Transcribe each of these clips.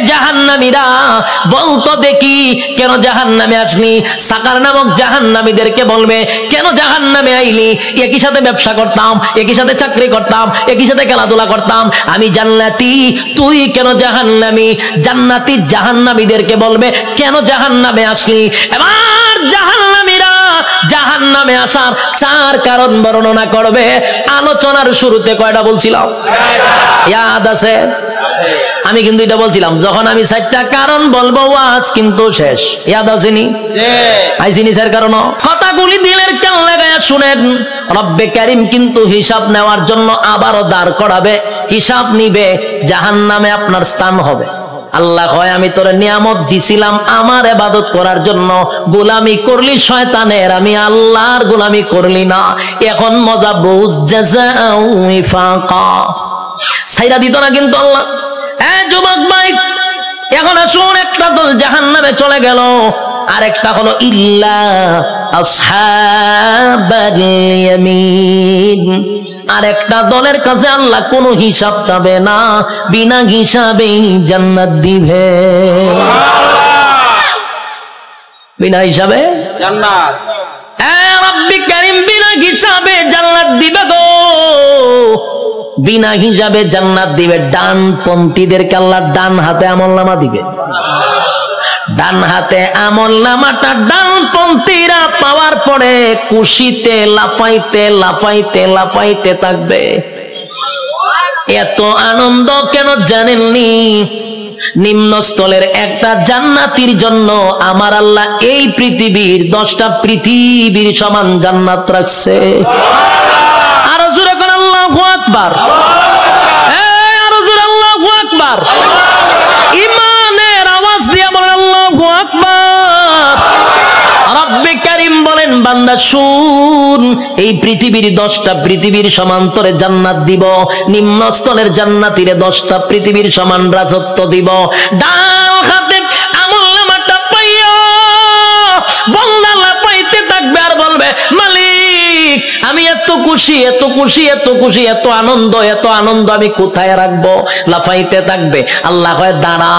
জাহান্নামীরা বলতো দেখি কেন জাহান্নামে আসলি? সাকার নামক জাহান্নামীদেরকে বলবে কেন জাহান্নামে আইলি? একই সাথে ব্যবসা করতাম, একই সাথে চাকরি করতাম, একই সাথে খেলাধুলা করতাম, আমি জান্নাতি, তুই কেন জাহান্নামী? জান্নাতি জাহান্নামীদেরকে বলবে কেন জাহান্নামে আসলি? এবার জাহান্নামীরা জাহান্নামে আসার 4 কারণ বর্ণনা করবে। আলোচনার শুরুতে কয়টা বলছিলাম? ইয়াদ আছে? আমি কিন্তু এটা বলছিলাম যখন আমি 4টা কারণ বলবো ওয়াজ কিন্তু শেষ। ইয়াদ আসেনি? আইসিনি স্যার কারণ কথাগুলি দিলের কান লাগায়া শুনেন। রব্বে কারীম কিন্তু হিসাব নেওয়ার জন্য আবারও দাঁড় করাবে, হিসাব নিবে, জাহান্নামে আপনার স্থান হবে। আল্লাহ কয় আমি তোরে নিয়ামত দিছিলাম আমার ইবাদত করার জন্য, গোলামি করলি শয়তানের, আমি আল্লাহর গোলামি করলি না, এখন মজা বুঝ। জাযাউ ইফাকা সাইরা দিত না কিন্তু আল্লাহ। যুবক ভাই এখন আসুন, একটা দল জাহান্নামে চলে গেল, আরেকটা হলো ইল্লা আসহাবাল ইয়ামিন। আরেকটা দলের কাছে আল্লাহ কোনো হিসাব চাবে না, বিনা হিসাবেই জান্নাত দিবে। বিনা হিসাবে জান্নাত, রব্বি কারীম বিনা হিসাবে জান্নাত দিবে গো, বিনা হিসাবে জান্নাত দিবে। ডানপন্থীদেরকে আল্লাহ ডান হাতে আমলনামা দিবে। ডান হাতে আমলনামাটা ডানপন্থীরা পাওয়ার পরে খুশিতে লাফাইতে লাফাইতে লাফাইতে থাকবে। এত আনন্দ কেন জানেননি? নিম্নস্থলের একটা জান্নাতীর জন্য আমার আল্লাহ এই পৃথিবীর 10টা পৃথিবীর সমান জান্নাত রাখছে। আরো জোরে করে আল্লাহু আকবার, আরো জোরে আল্লাহু আকবার। ইমানের আওয়াজ দিয়ে বলেন আল্লাহু আকবার। রব্বে কারীম বলেন বান্দা শুন, এই পৃথিবীর 10টা পৃথিবীর সমান্তরে জান্নাত দিব, নিম্নস্থলের জান্নাতীরে 10টা পৃথিবীর সমান রাজত্ব দিব। ডান হাতে আমলনামাটা পাইয়া বান্দা লাফাইতে থাকবে আর বলবে মালিক আমি এত খুশি, এত খুশি, এত খুশি, এত আনন্দ, এত আনন্দ আমি কোথায় রাখবো? লাফাইতে থাকবে। আল্লাহ কয় দাঁড়া,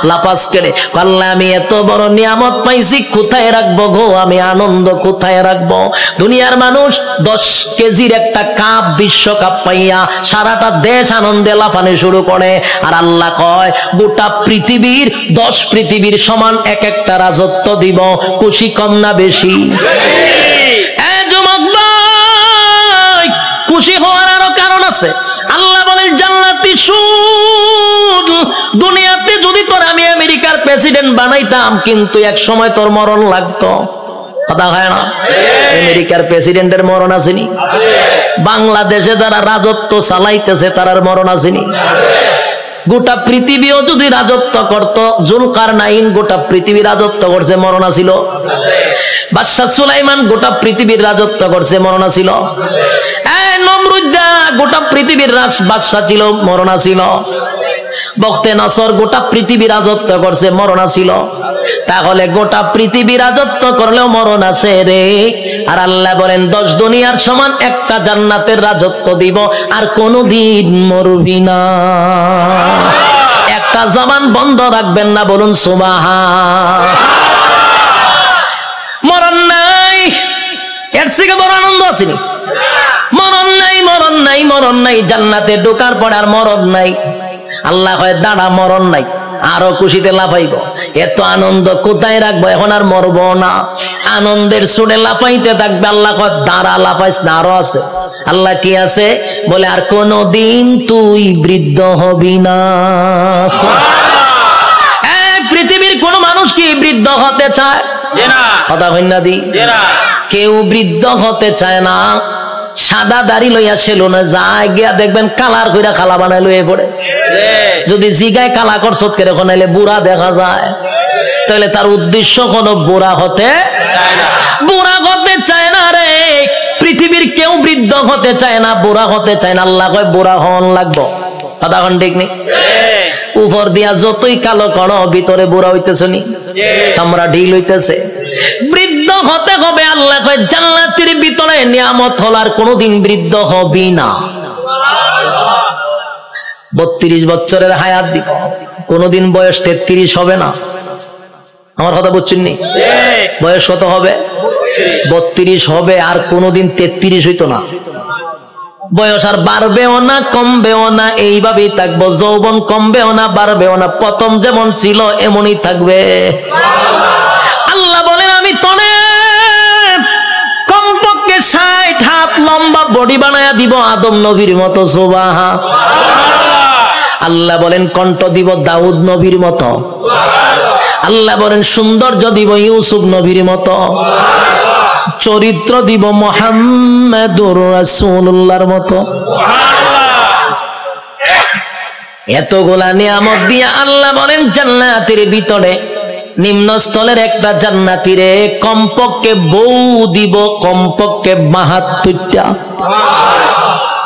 লাফাস কেড়ে, আল্লাহ আমি এত বড় নিয়ামত পাইছি কোথায় রাখবো গো? আমি আনন্দ কোথায় রাখবো? দুনিয়ার মানুষ 10 কেজির একটা কাপ বিশ্বকাপ পাইয়া সারাটা দেশ আনন্দে লাফানো শুরু করে, আর আল্লাহ কয় গোটা পৃথিবীর 10 পৃথিবীর সমান এক একটা রাজত্ব দিব। খুশি কম না বেশি? খুশি হওয়ার আরো কারণ আছে। আল্লাহ বলেন জান্নাতি শুন, দুনিয়াতে যদি তোর আমি আমেরিকার প্রেসিডেন্ট বানাইতাম কিন্তু এক সময় তোর মরণ লাগতো। কথা হয় না? আমেরিকার প্রেসিডেন্টের মরণ আসেনি? বাংলাদেশে যারা রাজত্ব চালাইতেছে তারার মরণ আসেনি? গোটা পৃথিবীও যদি রাজত্ব করত, জুলকারনাইন গোটা পৃথিবী রাজত্ব করছে, মরণ ছিল? বাদশা সুলাইমান গোটা পৃথিবীর রাজত্ব করছে, মরণ ছিল? নমরুদ্দা গোটা পৃথিবীর বাদশা ছিল, মরণ ছিল? বখতে নসর গোটা পৃথিবী রাজত্ব করছে, মরণ ছিল? তাহলে গোটা পৃথিবী রাজত্ব করলেও মরণ আছে রে। আর আল্লাহ বলেন 10 দুনিয়ার সমান একটা জান্নাতের রাজত্ব দিব, আর কোনদিন মরবি না। একটা জবান বন্ধ রাখবেন না, বলুন সুবহান। মরণ নাই, এর থেকে বড় আনন্দ আসেনি? মরণ নাই, মরণ নাই, মরণ নাই। জান্নাতে ঢোকার পর আর মরণ নাই। আল্লাহ কয় দাঁড়া, মরণ নাই, আরো খুশিতে লাফাইব। এত আনন্দ কোথায় রাখবো? এখন আর মরবো না, আনন্দের সুরে লাফাইতে থাকবে। আল্লাহ কয় দাঁড়া, লাফাইস না, আরো আছে। আল্লাহ কি আছে? বলে আর কোনদিন তুই বৃদ্ধ হবি না। পৃথিবীর কোন মানুষ কি বৃদ্ধ হতে চায়? কথা হইনা দি, কেউ বৃদ্ধ হতে চায় না। সাদা দাড়ি লইয়া সেলুনে যায়, গিয়া দেখবেন কালার কইরা খালা বানাই লইয়ে পড়ে। যদি জিগায় কালা করছ কেরকম নাইলে বুড়া দেখা যায়, তাহলে তার উদ্দেশ্য কোনো বুড়া হতে চায় না। বুড়া হতে চায় না রে। পৃথিবীর কেউ বৃদ্ধ হতে চায় না, বুড়া হতে চায় না। আল্লাহ কয় বুড়া হন লাগবো। কথা কোন ঠিক নেই? উপর দিয়া যতই কালো করো ভিতরে বুড়া হইতেছে নি, চামড়া ঢিল হইতেছে। বৃদ্ধ হতে হবে। আল্লাহ কয় জান্নাতের ভিতরে নিয়ামত হলার কোনদিন বৃদ্ধ হবি না। 32 বছরের হায়াত দিব। কোনদিন বয়স 33 হবে না। আমার কথা বুঝছেন নি? বয়স কত হবে? 32 হবে, আর কোনদিন 33 হইতো না। বয়স আর বাড়বেও না কমবেও না, এইভাবেই থাকবো। যৌবন কমবেও না বাড়বেও না, প্রথম যেমন ছিল এমনই থাকবে। আল্লাহ বলেন আমি তনে কমপক্ষে 60 হাত লম্বা বডি বানায়া দিব আদম নবীর মতো। সুবহানাল্লাহ। আল্লাহ বলেন কণ্ঠ দিব দাউদ নবীর মতো। আল্লাহ বলেন সৌন্দর্য দিব ইউসুফ নবীর মতো। চরিত্র দিব মুহাম্মাদুর রাসূলুল্লাহর মতো। এতগুলা নিয়ামত দিয়া আল্লাহ বলেন জান্নাতের ভিতরে নিম্নস্থলের একটা জান্নাতীরে কমপক্ষে বউ দিব, কমপক্ষে 72টা।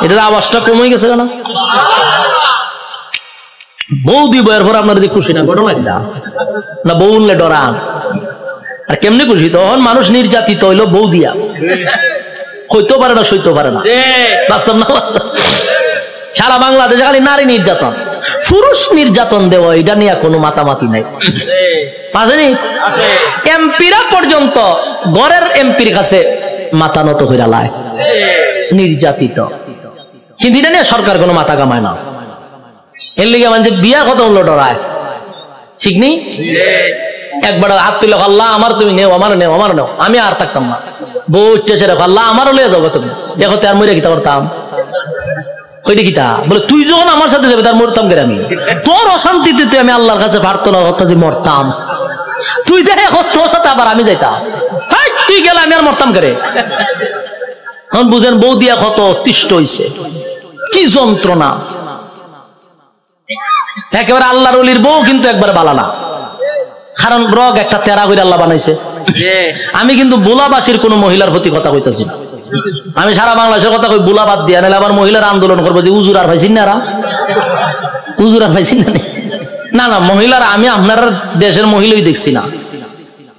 এটার আওয়াজটা কমে গেছে কেন? বউ দিব, এরপর আপনার যদি খুশি না ঘটনা না, বউ উঠলে ডরান। আর কেমনি খুশি? তখন মানুষ নির্যাতিত হইলো বউ দিয়া, হইতেও পারে না সইতেও পারে না। বাস্তব না বাস্তব? সারা বাংলাদেশে খালি নারী নির্যাতন, পুরুষ নির্যাতন দেওয়া, এটা নিয়ে কোনো মাতামাতি নাই। এমপিরা পর্যন্ত গড়ের এমপির কাছে মাথা নত হইরা লায়, নির্যাতিত। কিন্তু এটা নিয়ে সরকার কোনো মাথা কামায় না। এর লিগে মানে বিয়া কত হলো ডরায়, ঠিক নেই? একবার হাত তুলে আল্লাহ আমার তুমি নেও, আমার নেও, আমার নেও, আমি আর থাকতাম না। বউ উঠতেছে রেখো আল্লাহ আমারও লিয়ে যাবো, তুমি দেখো আর মরে কিতা করতাম। ওইটা কিতা বলে তুই যখন আমার সাথে যাবে তার মরতাম কে? আমি তোর অশান্তিতে তুই আমি আল্লাহর কাছে প্রার্থনা করতাম যে মরতাম, তুই দেখে তোর সাথে আবার আমি যাইতাম। তুই গেলে আমি আর মরতাম কে? এখন বুঝেন বউ দিয়া কত অতিষ্ঠ হইছে, কি যন্ত্রণা। একেবারে আল্লাহর ওলির বউ কিন্তু একবার বালা না, কারণ রগ একটা তেরা করে আল্লাহ বানাইছে। আমি কিন্তু বুলাবাসীর কোন মহিলার প্রতি কথা কইতেছি না, আমি সারা বাংলাদেশের কথা কই। বুলা বাদ দিয়া নাহলে আবার মহিলার আন্দোলন করবো যে উজুর আর পাইছেন না, উজুর আর পাইছেন না। না মহিলার আমি আপনার দেশের মহিলাই দেখছি না,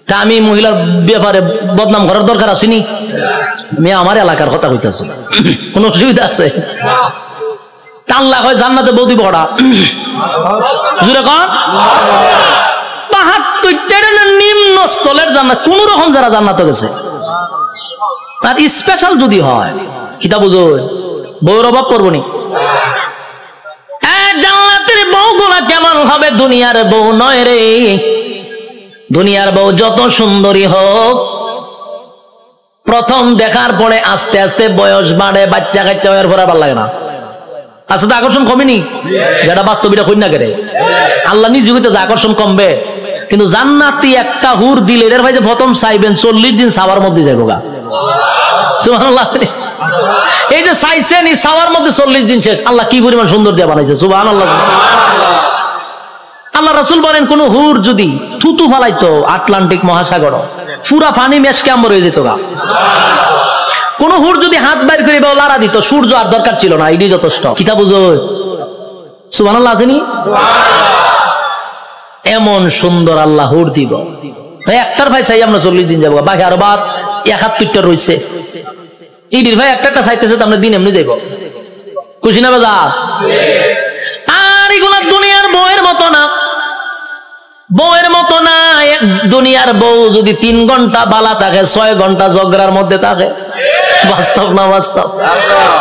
তা আমি মহিলার ব্যাপারে বদনাম করার দরকার আসেনি। আমি আমার এলাকার কথা কইতেছি, কোন অসুবিধা আছে? আল্লাহ হয় জান্নাতে বউ দিব ওরা জুড়ে কন 72টার নিম্ন স্থলের জান্নাত। কোন রকম যারা জান্নাতে গেছে, আর স্পেশাল যদি হয় কিতা বুঝো, বউর অভাব করবো নি। জান্নাতের বউগুলা কেমন হবে? দুনিয়ার বউ নয় রে। দুনিয়ার বউ যত সুন্দরী হোক, প্রথম দেখার পরে আস্তে আস্তে বয়স বাড়ে, বাচ্চা কাচ্চা হওয়ার পরে ভালো লাগে না। আচ্ছা, আকর্ষণ কমেনি? যেটা বাস্তবিটা কই না কেড়ে আল্লাহ নিজে হইতে যে আকর্ষণ কমবে, কিন্তু জান্নাতি একটা হুর দিলে এর ভাই যে প্রথম চাইবেন 40 দিন সাওয়ার মধ্যে যাইব গা। সুবহানাল্লাহ। এই যে চাইছেন এই সাওয়ার মধ্যে 40 দিন শেষ। আল্লাহ কি পরিমাণ সুন্দর দিয়ে বানাইছে, সুবহানাল্লাহ। আল্লাহ রাসূল বলেন কোন হুর যদি থুতু ফালাইতো আটলান্টিক মহাসাগর, পুরা পানি মেশকে আমর হয়ে যেত গা। কোন হুর যদি হাত বাইর করে লাড়া দিত, সূর্য আর দরকার ছিল না, এটাই যথেষ্ট। কিতা বুঝো? সুবহানাল্লাহ আছেনি? এমন সুন্দর আল্লাহ হুর দিব। একটার ভাই চাই আমরা 40 দিন যাবো, বাকি আরো বাদ 71টা রয়েছে। ইডির ভাই একটা চাইতেছে, আমরা দিন এমনি যাইব। খুশি না বাজার? আর এগুলা দুনিয়ার বউয়ের মতো না, বউয়ের মতো না। দুনিয়ার বউ যদি 3 ঘন্টা বালা থাকে, 6 ঘন্টা ঝগড়ার মধ্যে থাকে। বাস্তব না বাস্তব?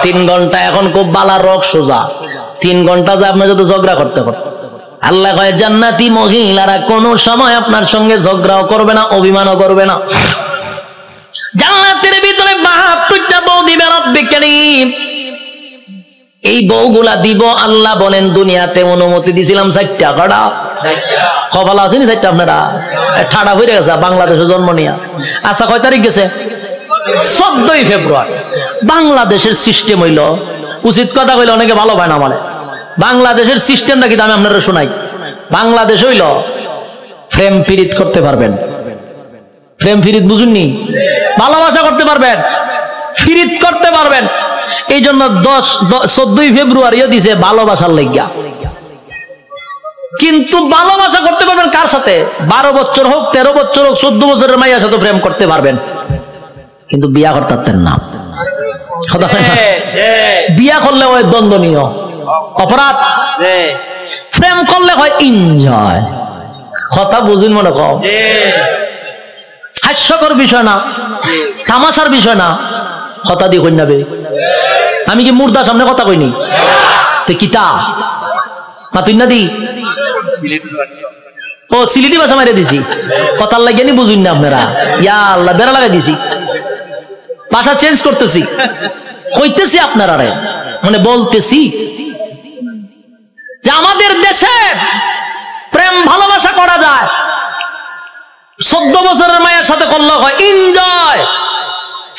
3 ঘন্টা এখন খুব বালা রক সোজা, 3 ঘন্টা যে আপনি যদি ঝগড়া করতে করতে। আল্লাহ কয় জান্নাতি মহিলারা কোন সময় আপনার সঙ্গে ঝগড়াও করবে না, অভিমানও করবে না। জান্নাতের ভিতরে 72টা বউ দিবে রব্বুল কারীম। এই বউগুলা দিব আল্লাহ বলেন দুনিয়াতে অনুমতি দিছিলাম 4টা। কটা কপাল আসেনি 4টা? আপনারা ঠাডা হয়ে গেছে বাংলাদেশে জন্ম নিয়া। আচ্ছা, কয় তারিখ গেছে? 14ই ফেব্রুয়ারি। বাংলাদেশের সিস্টেম হইল, উচিত কথা কইলে অনেকে ভালো পায় না, মানে বাংলাদেশের সিস্টেমটা কি আমি আপনারা শোনাই। বাংলাদেশ হইল প্রেম ফিরিত করতে পারবেন, প্রেম ফিরিত বুঝুননি? ভালোবাসা করতে পারবেন, ফিরিত করতে পারবেন। এই জন্য 14ই ফেব্রুয়ারিও দিছে ভালোবাসার লাগিয়া। কিন্তু ভালোবাসা করতে পারবেন কার সাথে? 12 বছর হোক, 13 বছর হোক, 14 বছরের মাইয়ার সাথে প্রেম করতে পারবেন, কিন্তু বিয়া করতে পারতেন না। বিয়া করলে ওই দণ্ডনীয় অপরাধ। প্রেম করলে হয় এনজয়। কথা বুঝুন মনে কম, হাস্যকর বিষয় না, তামাশার বিষয় না। কথা দিয়ে কই নাবে, আমি কি মুর্দার সামনে কথা কইনি? তো কিতা মাতুই না দি, ও সিলেটি ভাষা মারে দিছি, কথার লাগিয়ে নি বুঝুন না আপনারা। ইয়া আল্লাহ, বেড়া লাগাই দিছি, ভাষা চেঞ্জ করতেছি, কইতেছি আপনারা মানে বলতেছি যে আমাদের দেশে প্রেম ভালোবাসা করা যায়। 14 বছরের মায়ের সাথে করলে হয় এনজয়।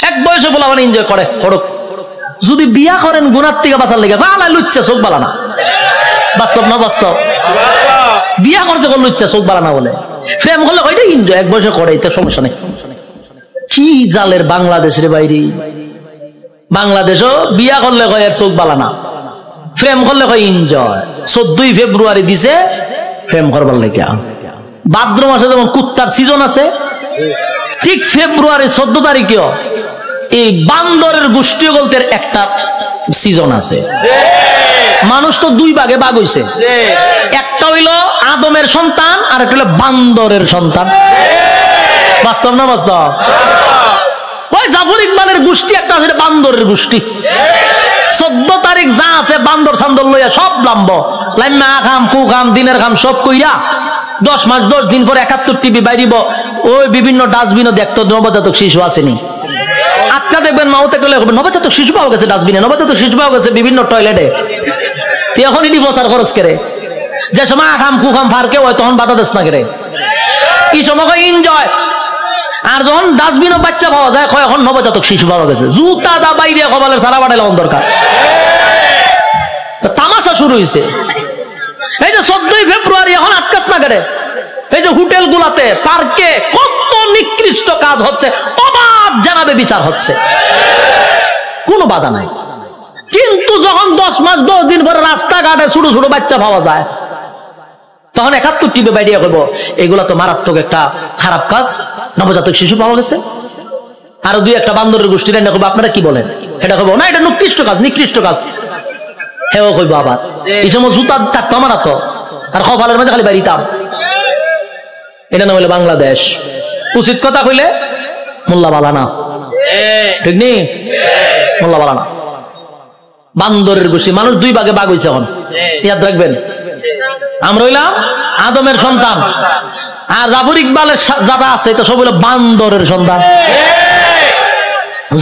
এক বয়সে বলা মানে এনজয় করে করুক। যদি বিয়া করেন গুনার থেকে বাঁচার লেগে বালা লুচ্ছা চোখ বালানা, বাস্তব না বাস্তব? বিয়া করতে করলে লুচ্ছা চোখ বালানা বলে, প্রেম করলে হয় এনজয়। এক বয়সে করে, এতে সমস্যা নেই। কি জালের বাংলাদেশের বাইরে, বাংলাদেশও বিয়া করলে হয় এর চোখ বালানা, প্রেম করলে হয় এনজয়। 14 ফেব্রুয়ারি দিছে প্রেম করবার লেগে। ভাদ্র মাসে যেমন কুত্তার সিজন আছে, ঠিক ফেব্রুয়ারি 14 তারিখেও এই বান্দরের গোষ্ঠী গল্পের একটা সিজন আছে। মানুষ তো 2 ভাগে ভাগ হইছে, একটা হইল আদমের সন্তান আর একটা হইল বান্দরের সন্তান। বাস্তব না বাস্তব? ওই জাফর ইকবালের গোষ্ঠী একটা আছে, বান্দরের গোষ্ঠী। 14 তারিখ যা আছে বান্দর সান্দর লইয়া সব লাম্ব লাইমা খাম কু খাম দিনের খাম সব কইরা 10 মাস 10 দিন পর 71 টিভি বাইরিব। ওই বিভিন্ন ডাস্টবিনও দেখতো নবজাতক শিশু আসেনি। আটকা দেখবেন মাউতে গেলে নবজাতক শিশু পাওয়া গেছে ডাস্টবিনে, নবজাতক শিশু পাওয়া গেছে বিভিন্ন টয়লেটে। তুই এখন এটি বসার খরচ করে, যে সময় আখাম কুখাম ফারকে হয় তখন বাধা দেশ না করে, এই সময় এনজয়। আর যখন ডাস্টবিনও বাচ্চা পাওয়া যায় এখন নবজাতক শিশু পাওয়া গেছে, জুতা দা বাইরে কপালের সারা বাড়াইলে দরকার। তামাশা শুরু হয়েছে। এই যে 14 ফেব্রুয়ারি এখন আটকাস না করে, এই যে হোটেল গুলাতে পার্কে কত নিকৃষ্ট কাজ হচ্ছে, অবাধ জানাবে বিচার হচ্ছে, কোনো বাধা নাই। কিন্তু যখন 10 মাস 10 দিন পরে রাস্তাঘাটে ছোট ছোট বাচ্চা পাওয়া যায়, তখন 71 টিভি বাইরিয়া করবো এগুলা তো মারাত্মক একটা খারাপ কাজ, নবজাতক শিশু পাওয়া গেছে। আরো 2-1টা বান্দরের গোষ্ঠী রান্না করবো, আপনারা কি বলেন? এটা করবো না, এটা নিকৃষ্ট কাজ, নিকৃষ্ট কাজ। হেও কইবো আবার এই সময় জুতা থাকতো আমার তো, আর কপালের মধ্যে খালি বাড়িতাম। এটা না হলে বাংলাদেশ। উচিত কথা কইলে মোল্লা বালানা, ঠিক নেই? মোল্লা বালানা বান্দরের গোষ্ঠী। মানুষ 2 ভাগে ভাগ হয়েছে এখন, ইয়াদ রাখবেন। আমরা হইলাম আদমের সন্তান, আর জাফর ইকবালের যারা আছে এটা সব হইল বান্দরের সন্তান।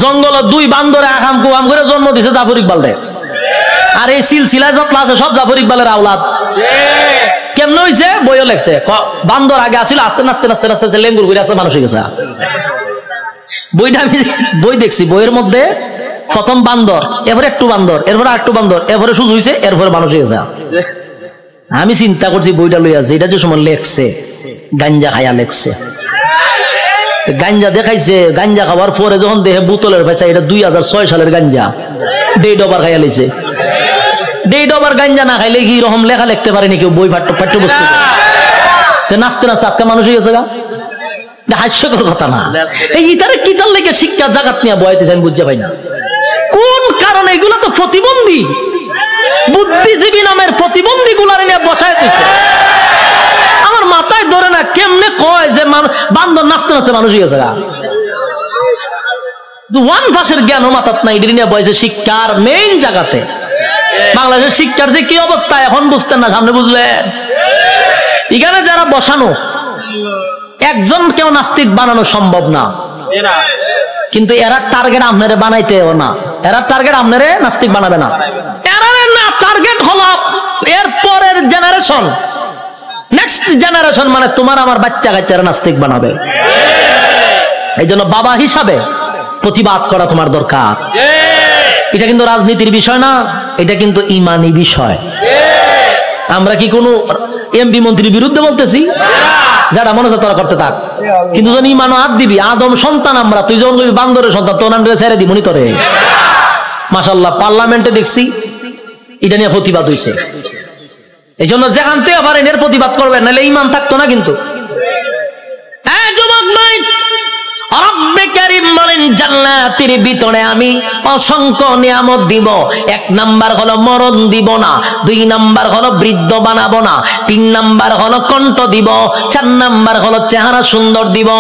জঙ্গল 2 বান্দরে আখাম কুয়াম করে জন্ম দিছে জাফর ইকবাল রে। আর এই সিলসিলায় যত আছে সব জাফর ইকবালের আওলাদ। কেমন হয়েছে? বইও লেখছে, বান্দর আগে আসছিল, আস্তে নাচতে নাচতে নাচতে লেঙ্গুর করে আসতে মানুষ হয়ে গেছে। বইটা আমি বই দেখছি, বইয়ের মধ্যে প্রথম বান্দর, এরপরে একটু বান্দর, এরপরে আরেকটু বান্দর, এরপরে সুজ হয়েছে, এরপরে মানুষ হয়ে গেছে। আমি চিন্তা করছি বইটা লইয়া আছে, এটা যে সময় লেখছে গাঞ্জা খাইয়া লেখছে। গাঞ্জা দেখাইছে, গাঞ্জা খাওয়ার পরে যখন দেহে বোতলের পয়সা, এটা 2006 সালের গাঞ্জা, ডেট ওভার খাইয়া লইছে। ডেট ওভার গাঞ্জা না খাইলে কি রকম লেখা লিখতে পারেনি কেউ বই পাঠ্যবস্তু? নাচতে নাচতে আজকে মানুষ হয়ে গেছে গা। হাস্যকর কথা না? এই ইতারে কিতার লেগে শিক্ষা জাগাত নিয়ে বয়াইতেছে আমি বুঝতে পাই না কোন কারণে। এগুলো তো প্রতিবন্ধী, বুদ্ধিজীবী নামের প্রতিবন্ধী গুলার নিয়ে বসায় দিছে। আমার মাথায় ধরে না, কেমনে কয় যে বান্দর নাচতে নাচতে মানুষ হয়ে গেছে গা। ওয়ান ভাষের জ্ঞান মাথাত নাই, এটি নিয়ে বয়সে শিক্ষার মেইন জায়গাতে। বাংলাদেশের শিক্ষার যে কি অবস্থা এখন বুঝতেন না, সামনে বুঝলেন। এখানে যারা বসানো, একজন কেউ নাস্তিক বানানো সম্ভব না, কিন্তু এরা টার্গেট আপনারে বানাইতেও না, এরা টার্গেট আপনারে নাস্তিক বানাবে না। এরা না টার্গেট হলো এর পরের জেনারেশন, নেক্সট জেনারেশন, মানে তোমার আমার বাচ্চা কাচ্চারা নাস্তিক বানাবে। এই জন্য বাবা হিসাবে প্রতিবাদ করা তোমার দরকার। এটা কিন্তু রাজনীতির বিষয় না, এটা কিন্তু ইমানি বিষয়। আমরা কি কোনো এমপি মন্ত্রীর বিরুদ্ধে বলতেছি? যারা মনে হচ্ছে তারা করতে থাক, কিন্তু যখন ইমানও হাত দিবি, আদম সন্তান আমরা, তুই যখন বান্দরের সন্তান, তোর আমরা ছেড়ে দিবনি তোরে। মাশাআল্লাহ, পার্লামেন্টে দেখছি এটা নিয়ে প্রতিবাদ হয়েছে। এই জন্য যেখান থেকে পারেন এর প্রতিবাদ করবেন, নাহলে ইমান থাকতো না। কিন্তু যুবক ভাই, রব্বে কারীম বলেন জান্নাতের ভিতরে আমি অসংখ্য নিয়ামত দিব। 1 নাম্বার হলো মরণ দিব না, 2 নাম্বার হলো বৃদ্ধ বানাবো না, 3 নাম্বার হলো কণ্ঠ দিব, 4 নাম্বার হলো চেহারা সুন্দর দিব,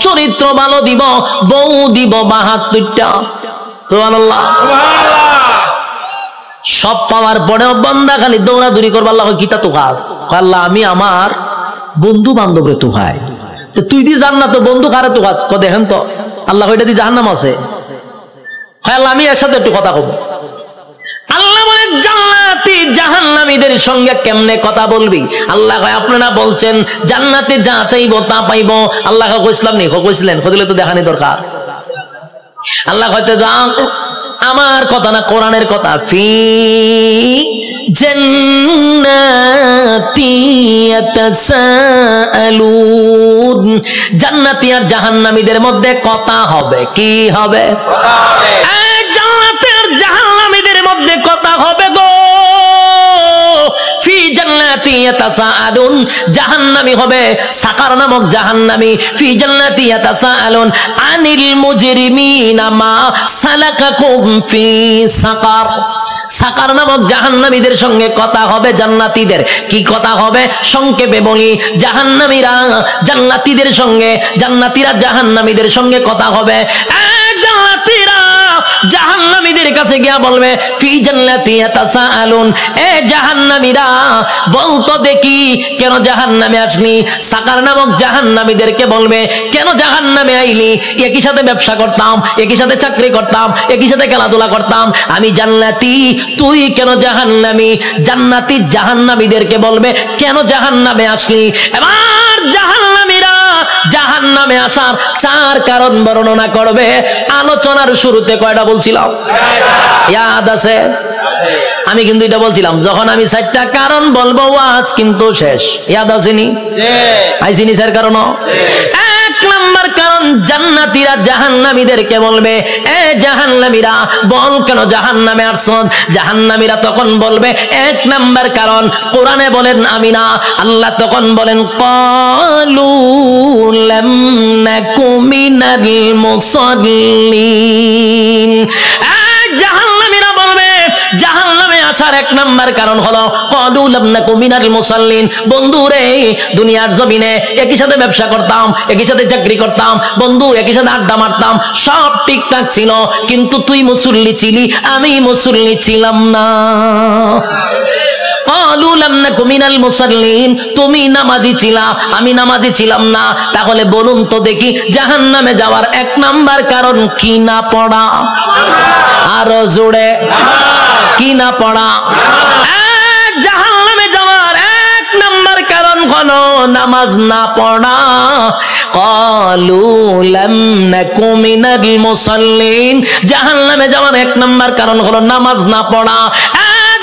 চরিত্র ভালো দিব, বউ দিব 72টা। সুবহানাল্লাহ। সব পাওয়ার পরেও বান্দা খালি দৌড়াদৌড়ি করবে, আল্লাহ কিতা তো কাজ, আল্লাহ আমি আমার বন্ধু বান্ধবরে তো ভাই, তুই দি জান্নাত তো বন্ধু কারে তো কাজ দেখেন তো, আল্লাহ ওইটা দি জাহান্নাম আছে, আল্লাহ আমি এর সাথে একটু কথা কব। আল্লাহ বলে জান্নাতি জাহান্নামীদের সঙ্গে কেমনে কথা বলবি? আল্লাহ কয় আপনারা বলছেন জান্নাতে যা চাইবো তা পাইবো, আল্লাহ কইছিলাম নি, কইছিলেন, কইলে তো দেখানি দরকার। আল্লাহ কইতে যা আমার কথা না, কোরআনের কথা। ফি জান্নাতি ইয়াতাসাআলুন, জান্নাতি আর জাহান্নামীদের মধ্যে কথা হবে। কি হবে? জান্নাতি আর জাহান্নামীদের মধ্যে কথা হবে গো। ফি জান্নাতি ইয়াতাসাআলুন, জাহান্নামী হবে সাকার নামক জাহান্নামী। ফি জান্নাতি ইয়াতাসাআলুন আনিল মুজরিমিনা মা সালাকাকুম ফি সাকার, সাকার নামক জাহান্নামীদের সঙ্গে কথা হবে জান্নাতীদের। কি কথা হবে? সংক্ষেপে বলি, জাহান্নামীরা জান্নাতীদের সঙ্গে, জান্নাতীরা জাহান্নামীদের সঙ্গে কথা হবে। জান্নাতীরা জাহান্নামীদের কাছে গিয়া বলবে ফি জান্নাতি ইয়াতাসাআলুন, এ জাহান্নামীরা বলতো দেখি কেন জাহান্নামে আসলি? সাকার নামক জাহান্নামীদেরকে বলবে কেন জাহান্নামে আইলি? একই সাথে ব্যবসা করতাম, একই সাথে চাকরি করতাম, একই সাথে খেলাধুলা করতাম, আমি জান্নাতি, তুই কেন জাহান্নামী? জান্নাতি জাহান্নামীদেরকে বলবে কেন জাহান্নামে আসলি? এবার জাহান্নামীরা জাহান্নামে আসার 4 কারণ বর্ণনা করবে। আলোচনার শুরুতে কয়টা বলছিলাম? ইয়াদ আছে? আমি কিন্তু এটা বলছিলাম যখন আমি 4টা কারণ বলবো ওয়াজ কিন্তু শেষ। ইয়াদ আসেনি? আইসিনি স্যার কারণ? 1 নাম্বার কারণ, জান্নাতীরা জাহান্নামীদেরকে বলবে এ জাহান্নামীরা বল কেন জাহান্নামে আসছ? জাহান্নামীরা তখন বলবে 1 নাম্বার কারণ কোরআনে বলেন আমি না, আল্লাহ তখন বলেন ক্বালু লাম নাকু মিনাল মুসাল্লিন। জাহান্নামীরা বলবে জাহান্নামে আসার 1 নাম্বার কারণ হলো ক্বালু লাম নাকু মিনাল মুসাল্লিন। বন্ধু রে, দুনিয়ার জমিনে একই সাথে ব্যবসা করতাম, একই সাথে চাকরি করতাম, বন্ধু একই সাথে আড্ডা মারতাম, সব ঠিকঠাক ছিল, কিন্তু তুই মুসল্লি ছিলি, আমি মুসল্লি ছিলাম না। ক্বালু লাম নাকু মিনাল মুসাল্লিন, তুমি নামাজি ছিলা, আমি নামাজি ছিলাম না। তাহলে বলুন তো দেখি জাহান্নামে যাওয়ার 1 নাম্বার কারণ কি না পড়া? আরো জোরে, কি না পড়া? জাহান্নামে যাওয়ার 1 নাম্বার কারণ হলো নামাজ না পড়া। ক্বালু লাম নাকু মিনাল মুসাল্লিন, জাহান্নামে যাওয়ার 1 নাম্বার কারণ হলো নামাজ না পড়া।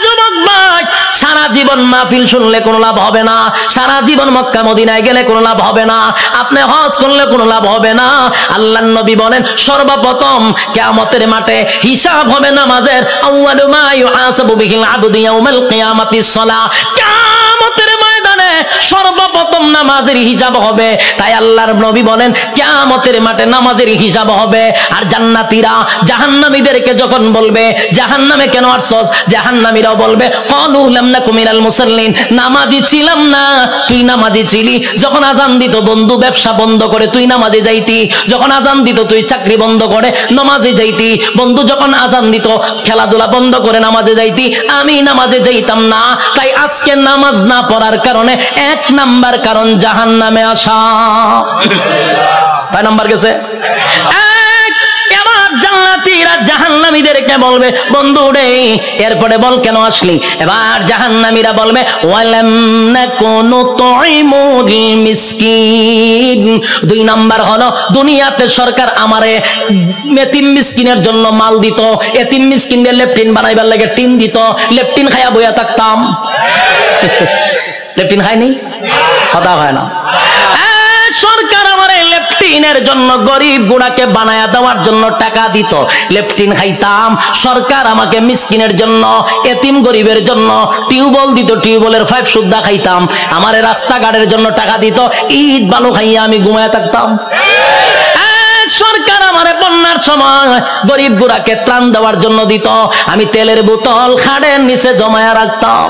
যুবক ভাই, সারা জীবন মাহফিল শুনলে কোনো লাভ হবে না, সারা জীবন মক্কা মদিনায় গেলে কোনো লাভ হবে না, আপনি হজ করলে কোনো লাভ হবে না। আল্লাহর নবী বলেন সর্বপ্রথম কিয়ামতের মাঠে হিসাব হবে নামাজের। আউয়ালু মা ইউহাসাবু বিহিল আবদু ইয়াউমাল কিয়ামাতিস সালাহ, কিয়ামতের ময়দানে সর্বপ্রথম নামাজের হিসাব হবে। তাই আল্লাহর নবী বলেন কিয়ামতের মাঠে নামাজের হিসাব হবে। আর জান্নাতীরা জাহান্নামীদেরকে যখন বলবে জাহান্নামে কেন আসছস, জাহান্নামীরাও বলবে ক্বালু লাম নাকু মিনাল মুসাল্লিন, নামাজি ছিলাম না, তুই নামাজি ছিলি। যখন আজান দিত বন্ধু ব্যবসা বন্ধ করে তুই নামাজে যাইতি, যখন আজান দিত তুই চাকরি বন্ধ করে নামাজে যাইতি, বন্ধু যখন আজান দিত খেলাধুলা বন্ধ করে নামাজে যাইতি, আমি নামাজে যাইতাম না। তাই আজকে নামাজ না পড়ার কারণে 1 নাম্বার কারণ জাহান্নামে আসা। কয় নাম্বার গেছে? জান্নাতীরা জাহান্নামীদেরকে বলবে বন্ধু রে এরপরে বল কেন আসলি? এবার জাহান্নামীরা বলবে ওয়ালাম নাকুনু তুইমুল মিসকিন। 2 নাম্বার হলো দুনিয়াতে সরকার আমারে এতিম মিসকিনের জন্য মাল দিত, এতিম মিসকিনদের লেফটিন বানাইবার লাগে টিন দিত, লেফটিন খাইয়া বইয়া থাকতাম। লেফটিন খাইনি? কথা হয় না। সরকার আমারে লেফটিনের জন্য গরিব গুড়াকে বানায়া দেওয়ার জন্য টাকা দিত, লেফটিন খাইতাম। সরকার আমাকে মিসকিনের জন্য এতিম গরিবের জন্য টিউবওয়েল দিত, টিউবওয়েলের পাইপ সুদ্ধা খাইতাম। আমারে রাস্তাঘাটের জন্য টাকা দিত, ইট বালু খাইয়া আমি ঘুমায়া থাকতাম। আমারে বন্যার সময় গরিব গুড়াকে ত্রাণ দেওয়ার জন্য দিত, আমি তেলের বোতল খাড়ের নিচে জমায়া রাখতাম।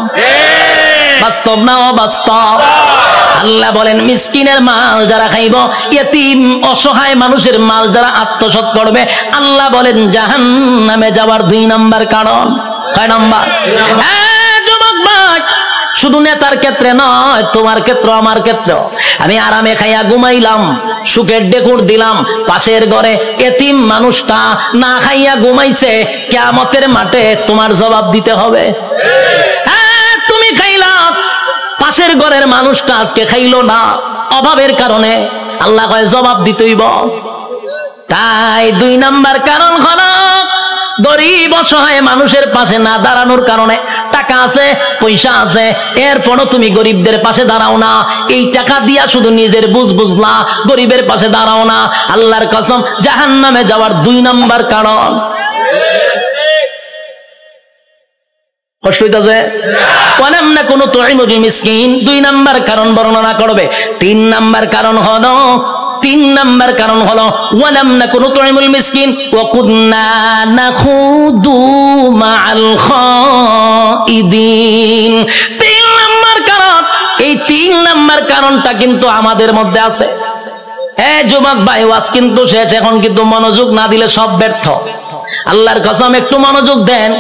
বাস্তব না অবাস্তব? আল্লাহ বলেন মিসকিনের মাল যারা খাইব, ইয়েতিম অসহায় মানুষের মাল যারা আত্মসাৎ করবে, আল্লাহ বলেন জাহান্নামে যাওয়ার 2 নাম্বার কারণ। কয় নাম্বার? যুবক ভাই, শুধু নেতার ক্ষেত্রে নয়, তোমার ক্ষেত্র আমার ক্ষেত্র। আমি আরামে খাইয়া ঘুমাইলাম, সুখের ডেকুর দিলাম, পাশের ঘরে এতিম মানুষটা না খাইয়া ঘুমাইছে, কিয়ামতের মাঠে তোমার জবাব দিতে হবে। তুমি খাইলা, পাশের ঘরের মানুষটা আজকে খাইলো না অভাবের কারণে, আল্লাহ কয় জবাব দিতেইব। তাই 2 নাম্বার কারণ হলো গরিব অসহায় মানুষের পাশে না দাঁড়ানোর কারণে। টাকা আছে, পয়সা আছে, এরপরও তুমি গরিবদের পাশে দাঁড়াও না। এই টাকা দিয়া শুধু নিজের বুঝলা, গরিবের পাশে দাঁড়াও না। আল্লাহর কসম, জাহান্নামে যাওয়ার 2 নাম্বার কারণ। কষ্ট হইতাছে? ওয়ালাম নাকুনু তুইমুল মিসকিন 2 নাম্বার কারণ বর্ণনা করবে। 3 নাম্বার কারণ হলো, 3 নাম্বার কারণ হলো ওয়ালাম নাকুনু তুইমুল মিসকিন ওয়া কুননা নাখুদু মাআল খাইদিন। 3 নাম্বার কারণ, এই 3 নাম্বার কারণটা কিন্তু আমাদের মধ্যে আছে। যুবক ভাই, ওয়াজ কিন্তু শেষ, এখন কিন্তু মনোযোগ না দিলে সব ব্যর্থ। আল্লাহর কসম, একটু মনোযোগ দেন,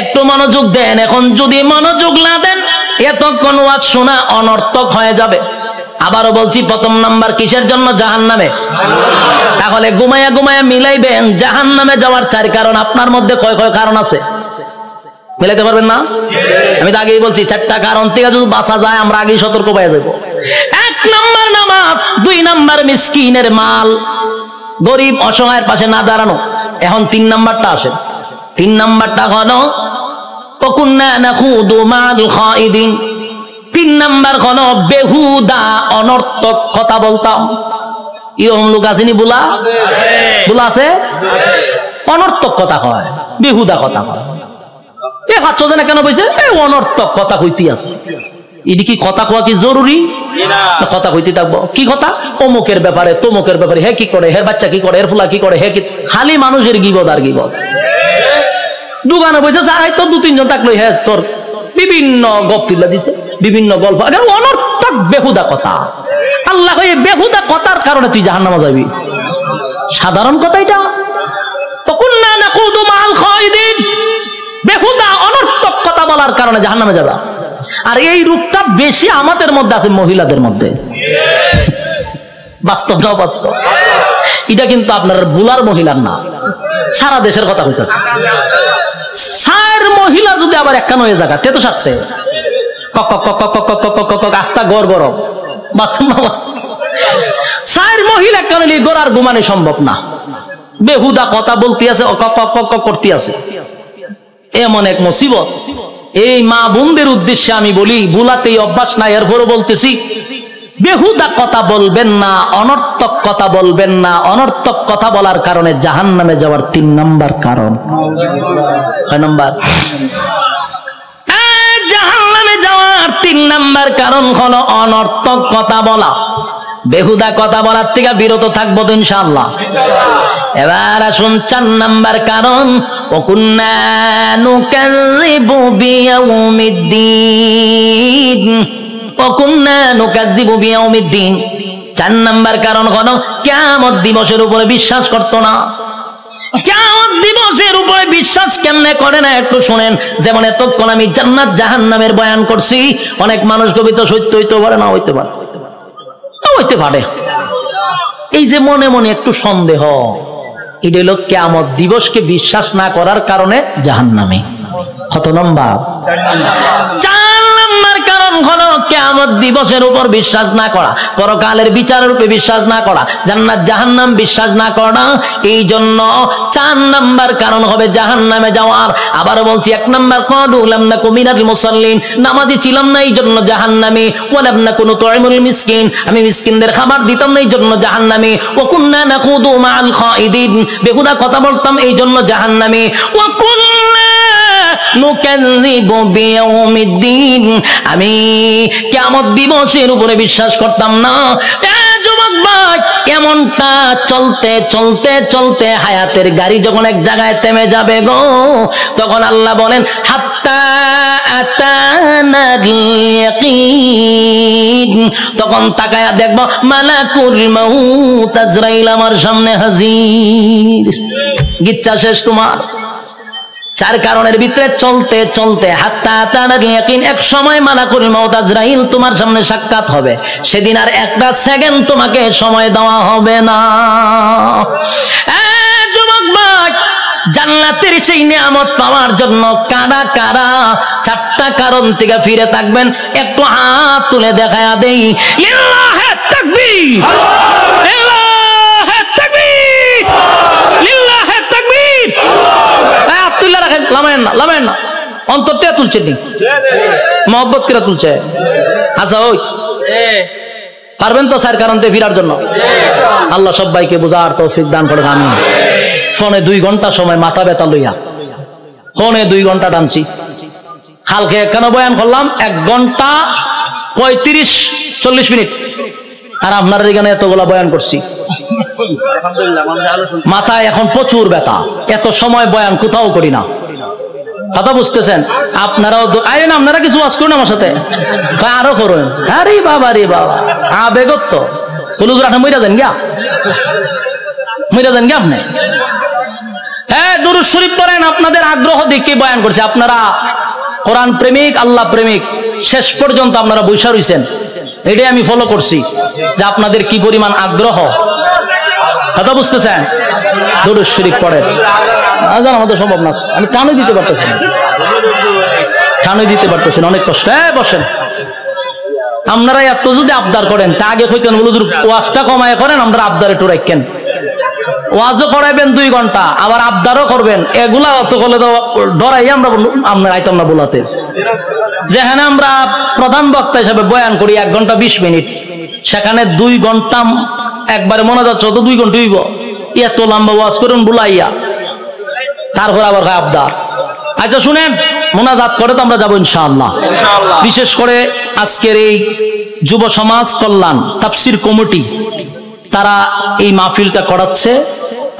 একটু মনোযোগ দেন। এখন যদি মনোযোগ না দেন, এতক্ষণ ওয়াজ শোনা অনর্থক হয়ে যাবে। আবারও বলছি, 1ম নাম্বার কিসের জন্য? জাহান্নামে। তাহলে ঘুমায়া ঘুমায়া মিলাইবেন জাহান্নামে যাওয়ার 4 কারণ। আপনার মধ্যে কয় কারণ আছে? মিলাইতে পারবেন না? আমি তো আগেই বলছি, 4টা কারণ থেকে যদি বাঁচা যায়, আমরা আগেই সতর্ক পেয়ে যাব। 1 নাম্বার নামাজ, 2 নাম্বার মিসকিনের মাল, গরিব অসহায়ের পাশে না দাঁড়ানো। এখন 3 নাম্বারটা আসে। 3 নাম্বারটা হলো ওয়াকুন্না নাখুদু মাআল খাইদিন। 3 নাম্বার হলো বেহুদা অনর্থক কথা বলতাম। এরকম লোক আসেনি? বুলা আছে, অনর্থক কথা হয়, বেহুদা কথা হয়। এ ভাবছো যে না কেন বলছে অনর্থক কথা কইতে আছে? এটি কি কথা কোয়া কি জরুরি? কথা কইতে থাকবো। কি কথা? অমুকের ব্যাপারে, তমুকের ব্যাপারে, হে কি করে, হের বাচ্চা কি করে, এর ফুলা কি করে, হে কি। খালি মানুষের গিবদ আর গিবদ। দোকানে বসে যারাই তো 2-3 জন থাকলো, হ্যাঁ তোর বিভিন্ন গপ তুলে দিছে, বিভিন্ন গল্প, অনর্থক বেহুদা কথা। আল্লাহ এই বেহুদা কথার কারণে তুই জাহান্নামে যাবি। সাধারণ কথা এটা। ওয়াকুন্না নাকুদু মাআল খাইদিন, বেহুদা অনর্থক কথা বলার কারণে জাহান্নামে যাবা। আর এই রূপটা বেশি আমাদের মধ্যে আছে, মহিলাদের মধ্যে। বাস্তব না বাস্তব? এটা কিন্তু আপনার বুলার মহিলার না, সারা দেশের কথা কইতাছে। 4 মহিলা যদি আবার একখান হয়ে জায়গা, তে তো সারছে আস্তা গড় গরম। বাস্তব না বাস্তব? 4 মহিলা একখান হলে গড় আর ঘুমানো সম্ভব না। বেহুদা কথা বলতে আছে, করতে আছে। এমন এক মুসিবত। এই মা বোনদের উদ্দেশ্যে আমি বলি, বুলাতেই অভ্যাস না, এরপরও বলতেছি, বেহুদা কথা বলবেন না, অনর্থক কথা বলবেন না। অনর্থক কথা বলার কারণে জাহান্নামে যাওয়ার 3 নাম্বার কারণ। 6 নাম্বার জাহান্নামে যাওয়ার 3 নাম্বার কারণ হলো অনর্থক কথা বলা। বেহুদা কথা বলার থেকে বিরত থাকবো তো ইনশাআল্লাহ। এবার আসুন 4 নাম্বার কারণ, ওয়াকুন্না নুকাযযিবু বিয়াউমিদ্দিন। ওয়াকুন্না নুকাযযিবু বিয়াউমিদ্দিন। 4 নাম্বার কারণ হলো কিয়ামত দিবসের উপরে বিশ্বাস করতো না। কিয়ামত দিবসের উপরে বিশ্বাস কেমনে করে না একটু শুনেন। যেমন এতক্ষণ আমি জান্নাত জাহান্নামের বয়ান করছি, অনেক মানুষ কবি তো সত্য হইতে পারে না, হইতে পারে, হইতে পারে। এই যে মনে মনে একটু সন্দেহ, এটা হলো কিয়ামত দিবসকে বিশ্বাস না করার কারণে জাহান্নামে। কত নম্বর? 4 নম্বর কারণ হলো কিয়ামত দিবসের উপর বিশ্বাস না করা, পরকালের বিচারের উপর বিশ্বাস না করা, জান্নাত জাহান্নাম বিশ্বাস না করা। এই জন্য 4 নম্বর কারণ হবে জাহান্নামে যাওয়ার। আবার বলছি, 1 নম্বর ক্বালু লাম নাকু মিনাল মুসাল্লিন, নামাজি ছিলাম না এই জন্য জাহান্নামী। ওয়া লাম নাকু নুতঈমুল মিসকিন, আমি মিসকিনদের খাবার দিতাম না এই জন্য জাহান্নামী। ওয়া কুননা নাখুদু মাআল খাইদিন, বেহুদা কথা বলতাম এই জন্য জাহান্নামী। ওয়া কুননা নুকাযযিবু বিয়াউমিদ্দিন, আমি কিয়ামত দিবসের উপরে বিশ্বাস করতাম না। যুবক ভাই, এমনটা চলতে চলতে চলতে হায়াতের গাড়ি যখন এক জায়গায় থেমে যাবে গো, তখন আল্লাহ বলেন হাত্তা আতানাল ইয়াকিন, তখন তাকায়া দেখবো মালাকুল মাউত আজরাইল আমার সামনে হাজির। গিচ্ছা শেষ তোমার। চার কারণের ভিতরে চলতে চলতে হাত্তা আতানাল ইয়াকিন, এক সময় মালাকুল মাউত আজরাইল তোমার সামনে সাক্ষাৎ হবে। সেদিন আর একটা সেকেন্ড তোমাকে সময় দেওয়া হবে না। যুবক ভাই, জান্নাতের সেই নিয়ামত পাওয়ার জন্য কারা কারা চারটা কারণ থেকে ফিরে থাকবেন একটু হাত তুলে দেখায়া দেই। লিল্লাহে তাকবীর, লিল্লাহে তাকবীর, লিল্লাহে তাকবীর। হাত তুলে রাখেন, লামায়েন না, লামায়েন না, অন্তর থেকে তুলছেন নি, মহব্বত করে তুলছে। আচ্ছা ওই পারবেন তো স্যার কারণ থেকে ফিরার জন্য? আল্লাহ সবাইকে বোঝার তৌফিক দান করে। আমি ফোনে 2 ঘন্টা সময় মাথা ব্যথা লইয়া ফোনে 2 ঘন্টা টানছি। কালকে কেন বয়ান করলাম 1 ঘন্টা 35-40 মিনিট, আর আপনার এখানে এতগুলা বয়ান করছি। মাথায় এখন প্রচুর ব্যথা, এত সময় বয়ান কোথাও করি না। কথা বুঝতেছেন? আপনারাও আইন, আপনারা কিছু ওয়াজ করুন আমার সাথে, আরো করুন। আরে বাবা রে বাবা, আবেগত তো হুজুর আপনি মইরা দেন গিয়া, মইরা দেন গিয়া আপনি। হ্যাঁ, দুরূদ শরীফ পড়েন, আপনাদের আগ্রহ দেখে বয়ান করছে। আপনারা কোরআন প্রেমিক, আল্লাহ প্রেমিক, শেষ পর্যন্ত আপনারা বৈশা রইছেন, এটাই আমি ফলো করছি যে আপনাদের কি পরিমাণ আগ্রহ। কথা বুঝতেছেন? দুরূদ শরীফ পড়েন। আজান আমাদের সম্ভব না, আমি টানে দিতে পারতেছি না, টানে দিতে পারতেছি না, অনেক কষ্ট। হ্যাঁ বসেন। আপনারা এত যদি আবদার করেন তা আগে কইতেন হুজুর ওয়াজটা কমায় করেন, আমরা আবদারে একটু রাখেন। ওয়াজও করাইবেন 2 ঘন্টা, আবার আবদারও করবেন, এগুলা অত করলে তো ডরাই আমরা আইতাম না বলাতে। যেখানে আমরা প্রধান বক্তা হিসাবে বয়ান করি 1 ঘন্টা 20 মিনিট, সেখানে 2 ঘন্টা একবারে মনে যাচ্ছে তো 2 ঘন্টা হইব, এত লম্বা ওয়াজ করুন বুলাইয়া, তারপর আবার আবদার। আচ্ছা শুনেন, মোনাজাত করে তো আমরা যাবো ইনশাআল্লাহ। বিশেষ করে আজকের এই যুব সমাজ কল্যাণ তাফসীর কমিটি, তারা এই মাহফিলটা করাচ্ছে,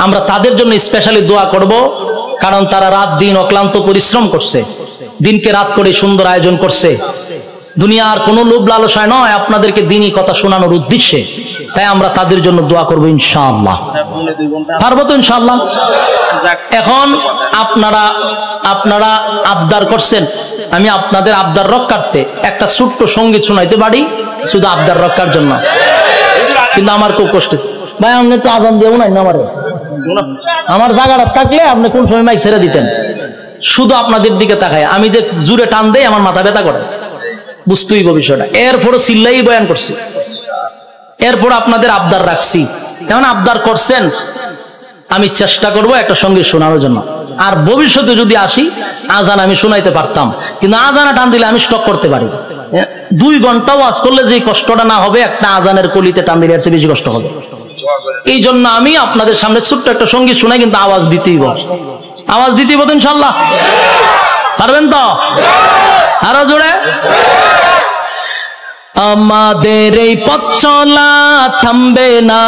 আমরা তাদের জন্য স্পেশালি দোয়া করব, কারণ তারা রাত দিন অক্লান্ত পরিশ্রম করছে, দিনকে রাত করে সুন্দর আয়োজন করছে। দুনিয়ার কোনো লোভ লালসায় নয়, আপনাদেরকে দিনই কথা শোনানোর উদ্দেশ্যে। তাই আমরা তাদের জন্য দোয়া করবো ইনশাআল্লাহ। পারবো তো ইনশাআল্লাহ? এখন আপনারা আবদার করছেন, আমি আপনাদের আবদার রক্ষার্থে একটা ছোট্ট সঙ্গীত শোনাইতে পারি, শুধু আবদার রক্ষার জন্য। কিন্তু আমার খুব কষ্ট ভাই, আপনি একটু আজান দিয়ে নাই না, আমার জায়গাটা থাকলে আপনি কোন সময় মাইক ছেড়ে দিতেন। শুধু আপনাদের দিকে তাকায় আমি যে জুড়ে টান দেই, আমার মাথা ব্যথা করে, বুঝতেই বিষয়টা। এরপরও চিল্লাই বয়ান করছি, এরপর আপনাদের আবদার রাখছি। কেমন আবদার করছেন, আমি চেষ্টা করব একটা সঙ্গীত শোনানোর জন্য। আর ভবিষ্যতে যদি আসি, আজান আমি শোনাইতে পারতাম, কিন্তু আজানে টান দিলে আমি স্টক করতে পারি। 2 ঘন্টা ওয়াজ করলে যে কষ্টটা না হবে, একটা আজানের কলিতে টান দিলে এর চেয়ে বেশি কষ্ট হবে। এই জন্য আমি আপনাদের সামনে ছোট্ট একটা সঙ্গীত শোনাই, কিন্তু আওয়াজ দিতেই হবে, আওয়াজ দিতেই হবে ইনশাআল্লাহ। পারবেন তো? আরো জোরে। আমাদের এই পথ চলা থামবে না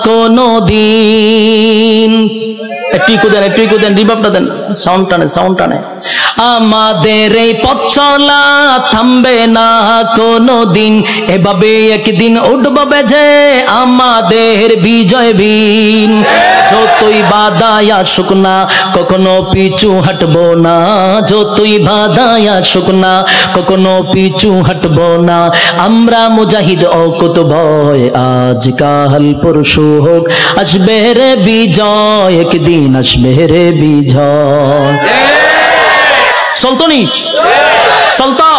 কোনো দিন। টিকু দেন, রিভাবটা দেন, সাউন্ড টানে। আমাদের এই পথ চলা থামবে না কোনো দিন, এভাবে একদিন উঠবে বেজে আমাদের বিজয় বিন। যতই বাধাই আসুক না, কখনো পিছু হাঁটবো না, যতই বাধাই আসুক না, কখনো পিছু হাঁটবো না। আমরা মুজাহিদ অকুত ভয়, আজ কাল পরশু হোক আসবে রে বিজয়, একদিন আসবে রে বিজয়। চলতো নি? চলতো?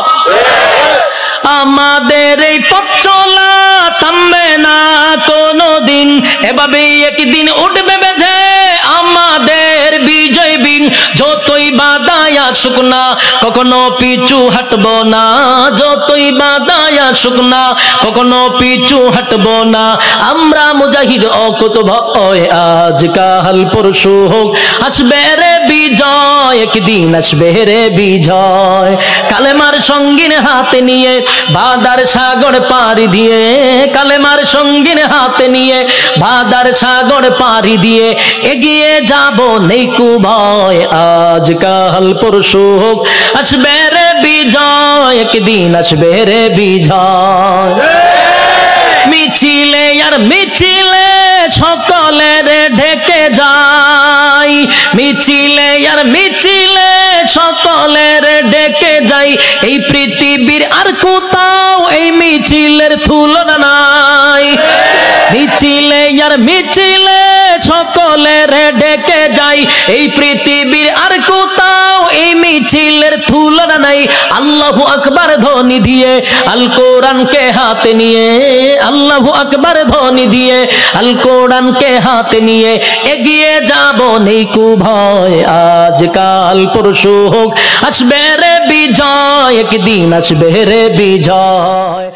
আমাদের এই পথ চলা থামবে না কোনো দিন, এভাবে একদিন উঠবে বেজে আমাদের বিজয় বিন। যতই বাধাই আসুক না, কখনো পিছু হাঁটবো না, যতই বাধায় আসুক না, কখনো পিছু হাঁটবো না। আমরা মুজাহিদ অকুত ভয়, আজকাল পরশু হোক আসবে রে বিজয়, একদিন আসবে রে বিজয়। কালেমার সঙ্গিন হাতে নিয়ে বাদার সাগর পাড়ি দিয়ে, কালেমার সঙ্গিন হাতে নিয়ে বাদার সাগর পাড়ি দিয়ে এগিয়ে যাব নেই কু ভয়, আজকাল পরশু হোক আসবে রে বিজয়, একদিন আসবে রে বিজয়। মিছিলে আর মিছিলে সকলের ঢেকে যাই, মিছিলে আর মিছিলে সকলের ডেকে যাই, এই পৃথিবীর আর কোথাও এই মিছিলের তুলনা নাই। মিছিলে আর মিছিলে সকলের ডেকে যাই, এই পৃথিবীর আর কোথাও এই মিছিলের তুলনা নাই। আল্লাহু আকবার ধ্বনি দিয়ে আল কোরআনকে হাতে নিয়ে, আল্লাহু আকবার ধ্বনি দিয়ে আল কোরআনকে হাতে নিয়ে এগিয়ে যাব নেই কু ভয়, আজকাল পরশু হোক আসবে রে বিজয়, একদিন আসবে রে বিজয়।